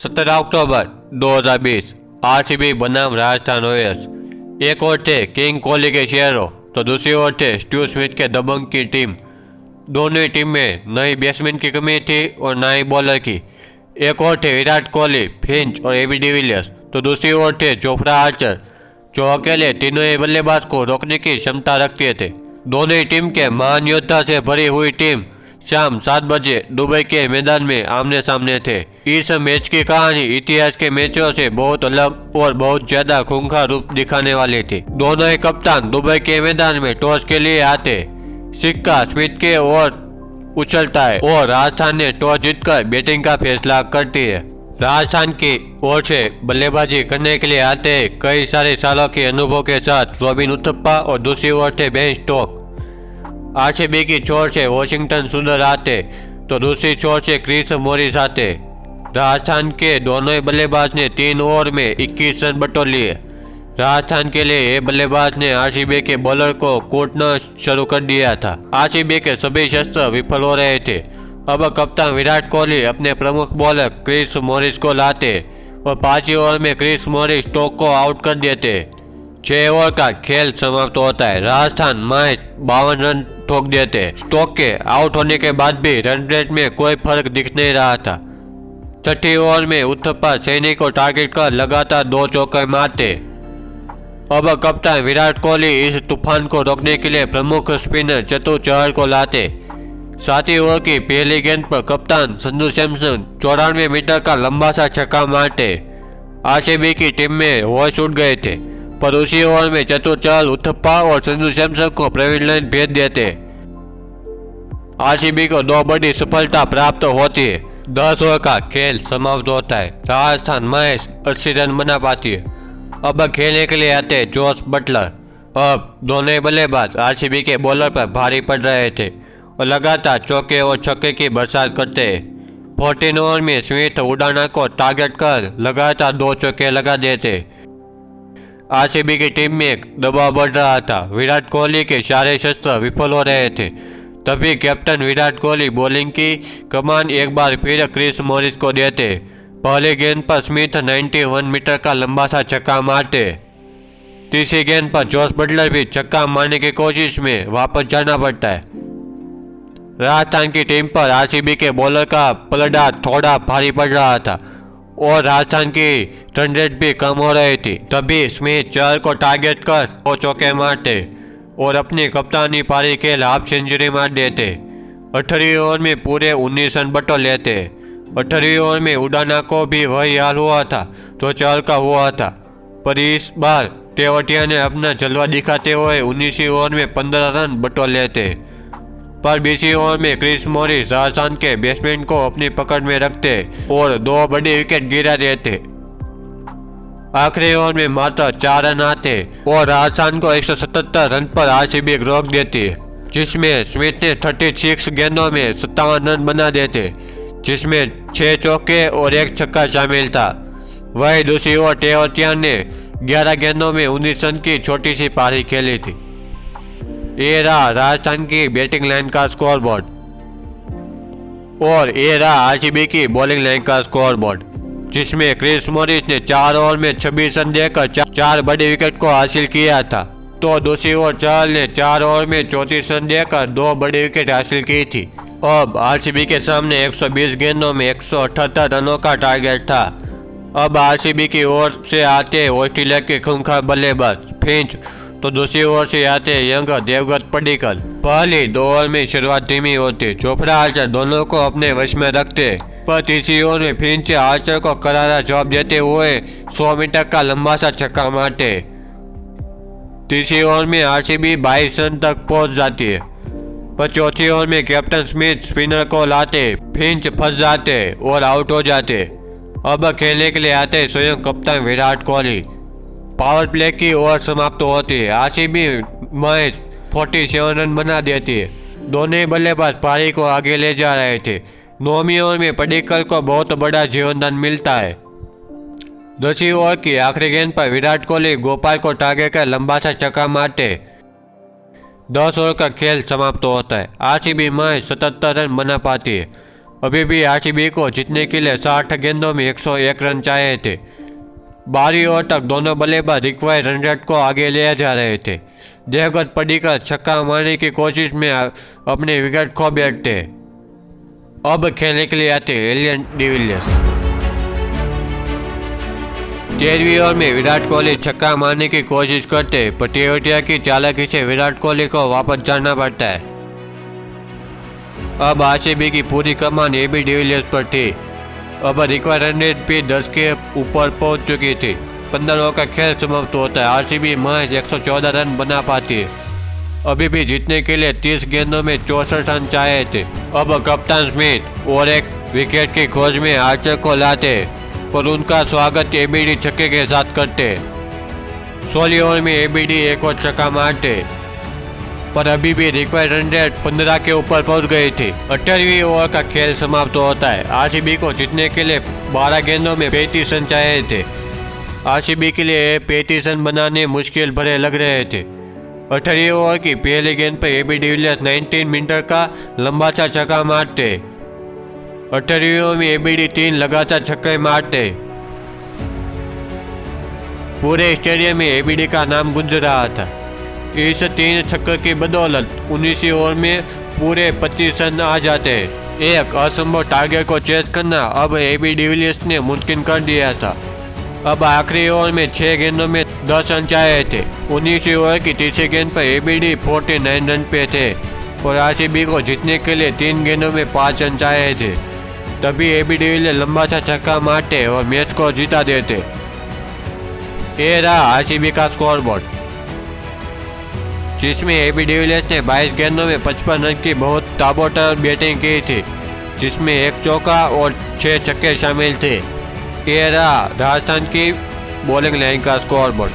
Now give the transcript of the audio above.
17 अक्टूबर 2020 RCB बनाम Rajasthan Royals. एक ओर थे किंग कोहली के शेयरों तो दूसरी ओर थे स्टीव स्मिथ के दबंग की टीम। दोनों ही टीम में न ही बैट्समैन की कमी थी और न ही बॉलर की। एक ओर थे विराट कोहली, फिंच और एबी डिविलियर्स तो दूसरी ओर थे जोफ्रा आर्चर, जो अकेले तीनों ही बल्लेबाज को रोकने की क्षमता रखते थे। दोनों ही टीम के महान योद्धा से भरी हुई टीम शाम 7 बजे दुबई के मैदान में आमने सामने थे। इस मैच की कहानी इतिहास के मैचों से बहुत अलग और बहुत ज्यादा खूंखार रूप दिखाने वाली थी। दोनों ही कप्तान दुबई के मैदान में टॉस के लिए आते, सिक्का स्मिथ के ओर उछलता है और राजस्थान ने टॉस जीतकर बैटिंग का फैसला करती है। राजस्थान की ओर से बल्लेबाजी करने के लिए आते हैं कई सारे सालों के अनुभव के साथ रॉबिन उथप्पा और दूसरी ओर थे बेन स्टोक्स। आरसीबी की छोर से वॉशिंगटन सुंदर आते तो दूसरी छोर से क्रिस मॉरिस आते। राजस्थान के दोनों ही बल्लेबाज ने 3 ओवर में 21 रन बटोर लिए। राजस्थान के लिए ये बल्लेबाज ने आरसीबी के बॉलर को कूटना शुरू कर दिया था। आरसीबी के सभी शस्त्र विफल हो रहे थे। अब कप्तान विराट कोहली अपने प्रमुख बॉलर क्रिस मॉरिस को लाते और 5 ओवर में क्रिस मॉरिस स्टोक को आउट कर देते। 6 ओवर का खेल समाप्त होता है। राजस्थान मैच 52 रन ठोक देते। स्टोक के आउट होने के बाद भी रन रेट में कोई फर्क दिख नहीं रहा था। 6 ओवर में उथप्पा सैनी को टारगेट कर लगातार 2 चौके मारते। अब कप्तान विराट कोहली इस तूफान को रोकने के लिए प्रमुख स्पिनर चतुर चहर को लाते। 7 ओवर की पहली गेंद पर कप्तान संजू सैमसन 94 मीटर का लंबा सा छक्का मारते। आरसीबी की टीम में होश उड़ गए थे, पर उसी ओवर में चतुर चहल, उथप्पा और संजू सैमसन को प्रवीण लाइन भेज देते। आरसीबी को 2 बड़ी सफलता प्राप्त होती है। 10 ओवर का खेल समाप्त होता है। राजस्थान मैच 80 रन बना पाती है। अब खेलने के लिए आते जोस बटलर। अब दोनों बल्लेबाज आरसीबी के बॉलर पर भारी पड़ रहे थे और लगातार चौके और छक्के की बरसात करते। 14 ओवर में स्मिथ उडाना को टारगेट कर लगातार 2 चौके लगा देते। आरसीबी की टीम में दबाव बढ़ रहा था। विराट कोहली के सारे शस्त्र विफल हो रहे थे। तभी कैप्टन विराट कोहली बॉलिंग की कमान एक बार फिर क्रिस मॉरिस को देते। पहली गेंद पर स्मिथ 91 मीटर का लंबा सा छक्का मारते। तीसरी गेंद पर जोस बटलर भी छक्का मारने की कोशिश में वापस जाना पड़ता है। राजस्थान की टीम पर आरसीबी के बॉलर का पलड़ा थोड़ा भारी पड़ रहा था और राजस्थान की रन रेट भी कम हो रही थी। तभी स्मिथ चहल को टारगेट कर 2 चौके मारते और अपनी कप्तानी पारी के हाफ सेंचुरी मार देते। 18 ओवर में पूरे 19 रन बटोर लेते। 18 ओवर में उडाना को भी वही हाल हुआ था तो चहल का हुआ था, पर इस बार तेवतिया ने अपना जलवा दिखाते हुए 19 ओवर में 15 रन बटोर लेते। पर 20 ओवर में क्रिस मॉरिस राजस्थान के बैट्समैन को अपनी पकड़ में रखते और 2 बड़ी विकेट गिरा देते। आखिरी ओवर में मात्र 4 रन आते और राजस्थान को 177 रन पर आरसीबी रोक देती, जिसमें स्मिथ ने 36 गेंदों में 57 रन बना देते, जिसमें 6 चौके और 1 छक्का शामिल था। वही दूसरी ओर तेवतिया ने 11 गेंदों में 19 रन की छोटी सी पारी खेली थी। ये रहा राजस्थान की बैटिंग लाइन का स्कोरबोर्ड और ये रहा आरसीबी की बॉलिंग लाइन का स्कोरबोर्ड, जिसमें क्रिस मॉरिस ने 4 ओवर में 26 रन देकर 4 बड़ी विकेट को हासिल किया था, तो दूसरी ओर चहल ने 4 ओवर में 34 रन देकर 2 बड़ी विकेट हासिल की थी। अब आरसीबी के सामने 120 गेंदों में 178 रनों का टारगेट था। अब आरसीबी की ओर से आते ऑस्ट्रेलिया के खूंखार बल्लेबाज फिंच तो दूसरी ओर से आते यंग देवगत पडिक्कल। पहली 2 ओवर में शुरुआत धीमी होती। जोफ्रा आर्चर दोनों को अपने वश में रखते, पर तीसरी ओवर में फिंच आर्चर को करारा जवाब देते हुए 100 मीटर का लंबा सा छक्का मारते। तीसरी ओवर में आरसीबी 22 रन तक पहुंच जाती है, पर चौथी ओवर में कैप्टन स्मिथ स्पिनर को लाते, फिंच फंस जाते और आउट हो जाते। अब खेलने के लिए आते स्वयं कप्तान विराट कोहली। पावर प्ले की ओवर समाप्त होती है। आरसीबी मैच 47 रन बना देती है। दोनों ही बल्लेबाज पारी को आगे ले जा रहे थे। 9वीं ओवर में पडिक्कल को बहुत बड़ा जीवनदान मिलता है। 10वीं ओवर की आखिरी गेंद पर विराट कोहली गोपाल को टारगेट कर लंबा सा छक्का मारते। 10 ओवर का खेल समाप्त होता है। आरसीबी मैच 77 रन बना पाती है। अभी भी आरसीबी को जीतने के लिए 60 गेंदों में 101 रन चाहिए थे। 12वीं ओवर तक दोनों बल्लेबाज रिक्वायर्ड रन रेट को आगे ले जा रहे थे। देवगत पडिक्कल छक्का मारने की कोशिश में अपने विकेट खो बैठते। अब खेलने के लिए आते एलियन डिविलियर्स। 13वीं ओवर में विराट कोहली छक्का मारने की कोशिश करते, पर तेवतिया की चालाकी से विराट कोहली को वापस जाना पड़ता है। अब आरसीबी की पूरी कमान एबी डिविलियर्स पर थी। अब रिक्वायर्ड रन रेट भी 10 के ऊपर पहुंच चुकी थी। 15 ओवर का खेल समाप्त होता है। आरसीबी महज 114 रन बना पाती है। अभी भी जीतने के लिए 30 गेंदों में 64 रन चाहिए थे। अब कप्तान स्मिथ और एक विकेट की खोज में आर्चर को लाते, पर उनका स्वागत एबीडी छक्के के साथ करते। 16 ओवर में एबीडी एक और छक्का मारते, पर अभी भी रिक्वायर्ड रन रेट 15 के ऊपर पहुंच गई थी। 18वीं ओवर का खेल समाप्त होता है। आरसीबी को जीतने के लिए 12 गेंदों में 35 रन चाहिए थे। आरसीबी के लिए 35 रन बनाने मुश्किल भरे लग रहे थे। 18वीं ओवर की पहली गेंद पर एबी डिविलियर्स 19 मीटर का लंबा सा छक्का मारते। 18वीं ओवर में एबीडी 3 लगातार छक्के मारते। पूरे स्टेडियम में एबीडी का नाम गूंज रहा था। इस 3 छक्के की बदौलत 19वीं ओवर में पूरे 25 रन आ जाते। एक असंभव टारगेट को चेस करना अब एबी डिविलियर्स ने मुमकिन कर दिया था। अब आखिरी ओवर में 6 गेंदों में 10 रन चाहिए थे। 19वीं ओवर की तीसरी गेंद पर एबीडी 49 रन पे थे और आरसीबी को जीतने के लिए 3 गेंदों में 5 रन चाहिए थे। तभी एबी डिविलियर्स लंबा सा छक्का मारते और मैच को जीता देते। ये रहा आरसीबी का स्कोरबोर्ड, जिसमें एबी डिविलियर्स ने 22 गेंदों में 55 रन की बहुत ताबड़तोड़ बैटिंग की थी, जिसमें 1 चौका और 6 छक्के शामिल थे। ये रहा राजस्थान की बॉलिंग लाइन का स्कोरबोर्ड।